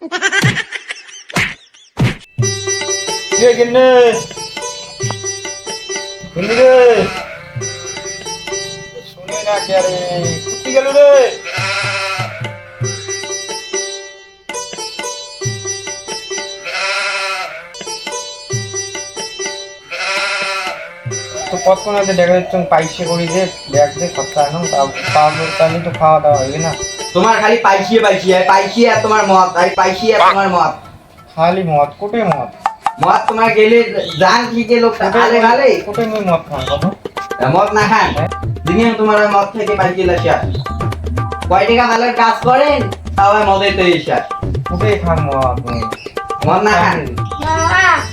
কে গিন্নে গিন্নি রে শুনি না কে রে কুটি গেল রে তো কতক্ষণ আছে দেখা যাচ্ছে পাইসে করি যে ব্যাগ দিয়ে খরচা এখন তাহলে তো খাওয়া দাওয়া হবে না। তোমার খালি পাইসিয়ে আর তোমার মত আর পাইসিয়ে আর তোমার মত খালি মদ কোটে মদ মত তোমার গেলে জান লিখে লোক আলে গালে কোটে মুই মদ খান কত মত না খান দিনে তোমার মদ থেকে পাইসিয়ে লাসিয়া কয় টাকা ভালোর কাজ করেন তাও মদের তৈরি শেষ কোটে খান মদ মদ না খান না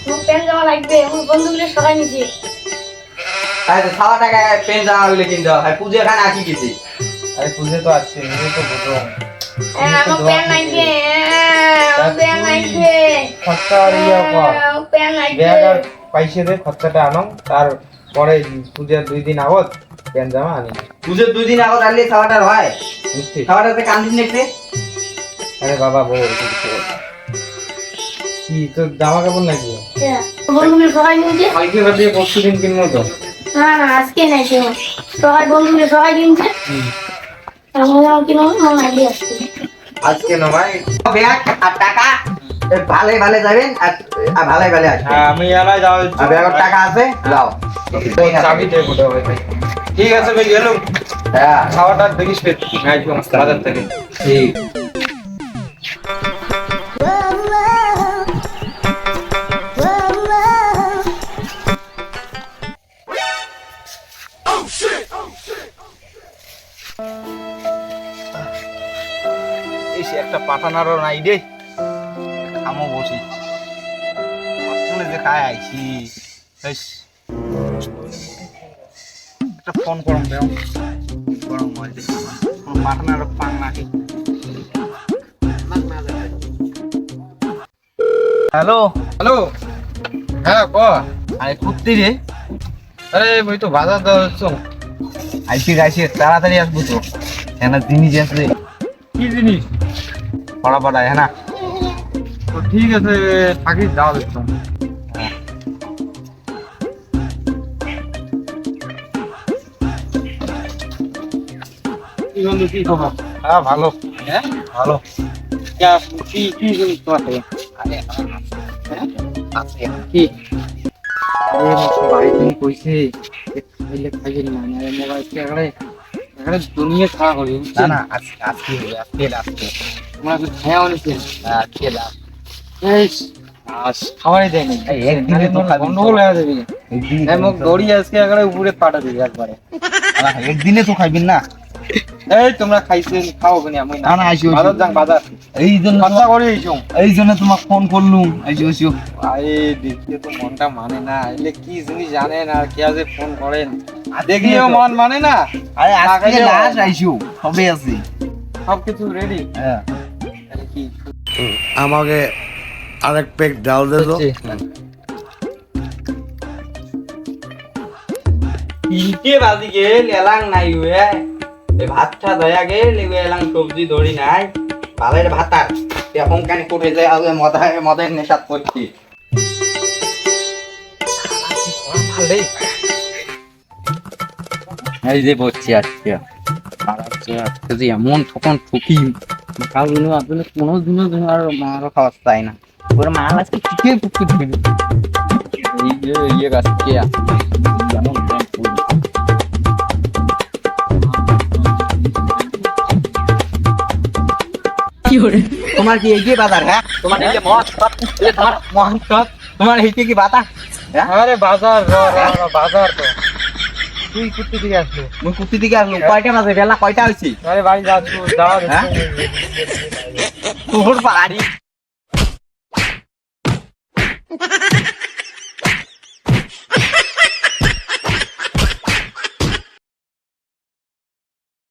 মোর প্যান্ট জামা লাগবে আমার বন্ধুগুলো সবাই নিছে তাই তো 6 টাকা পেন জামা গুলো কিনতে হয় পূজা খান আসি কিছু আরে পুজো তো আছে নিজে তো বুঝো আমার প্যান্ট লাগবে আমার প্যান্ট লাগবে খরচা আর ইয়া কর আমার প্যান্ট লাগবে ব্যাগ আর পয়সা দে খরচাটা আনো তারপরে পূজার 2 দিন আগত প্যান্ট জামা আনি পূজার 2 দিন আগত আনলে খাওয়াটার হয় বুঝছি খাওয়াটাতে কান্দিন দেখতে আরে বাবা বউ কি তো জামা কাপড় লাগবে বন্ধুগুলো সবাই নিছে কালকে বাদে পরশু দিন কিনবো তো না না আজকে নাই কেউ সবাই বন্ধুগুলো সবাই কিনছে আমার কিনো আমার লাগবে আজকে না ভাই ব্যাগ আর টাকা ভালো ভালো যাবেন আর ভালো ভালো আসবেন হ্যাঁ আমি এলাই যাও আর ব্যাগের টাকা আছে যাও চাবি দে কোটা ভাই ঠিক আছে ভাই গেলাম হ্যাঁ খাওয়াটা দেখিস ফের আইছি বাজার থেকে ঠিক এই সে একটা পাঠানারও নাই রে আমও বসি কতক্ষণে যে খায় আইছি বেশ একটা ফোন করম দেও গরম হয় যে কোন পাঠানারও পাং নাকি হ্যালো হ্যালো হ্যাঁ ক আরে কুত্তি রে আরে ওই তো বাজার দেওয়া হচ্ছে আইসি গাইছি তাড়াতাড়ি আসবো তো হ্যাঁ জিনিস আছে কি জিনিস পড়া পড়া হ্যাঁ না তো ঠিক আছে থাকিস যাওয়া দেখতাম কি বন্ধু কি খবর হ্যাঁ ভালো হ্যাঁ ভালো কি কি জিনিস তোমার থেকে আরে আছে কি বাড়ি তুমি কইছে খাইলে খাইবেন না মোবাইল এখানে এখানে দুনিয়া খাওয়া করি না না আজকে তোমরা তো খাওয়া নিচ্ছে খেলা খাওয়াই দেয়নি একদিনে তো গন্ডগোল হয়ে যাবে মোক দড়ি আজকে একেবারে উপরে পাঠা দিবি একবারে একদিনে তো খাইবেন না এই তোমরা খাইছেন খাও কেন আমি না না আইসো বাজার যান বাজার এই জন্য কথা করে আইছো এই জন্য তোমাকে ফোন করলুম আইসো আরে দেখতে তো মনটা মানে না এলে কি জিনিস জানেন আর কে আজে ফোন করেন দেখলেও মন মানে না আরে আজকে লাশ আইসো সবে আছে সবকিছু রেডি হ্যাঁ আরে কি আমাকে আরেক প্যাক ডাল দে তো ইকে বাজি গেল এলাং নাই হুয়ে এই ভাতটা দয়া গেল এলাং সবজি ধরি নাই ভালের ভাতার এখন কেন করে যায় আগে মদের নেশাত করছি এই যে বলছি আজকে আর আজকে যে এমন তখন ঠকি কালগুলো আসলে কোনোদিনও আর মারও খাওয়া চাই না ওরা মাল আজকে ঠিকই পুকুর দিবি এই যে ইয়ে গাছকে যেমন তোমার কি এই যে বাজার হ্যাঁ তোমার এই যে মদ তোমার মদ তোমার এই কি বাতা আরে বাজার বাজার তো তুই কুত্তি থেকে আসলো মুই কুত্তি থেকে আসলাম কয়টা বাজে বেলা কয়টা হয়েছি আরে বাড়ি যাচ্ছ যাওয়া তোর বাড়ি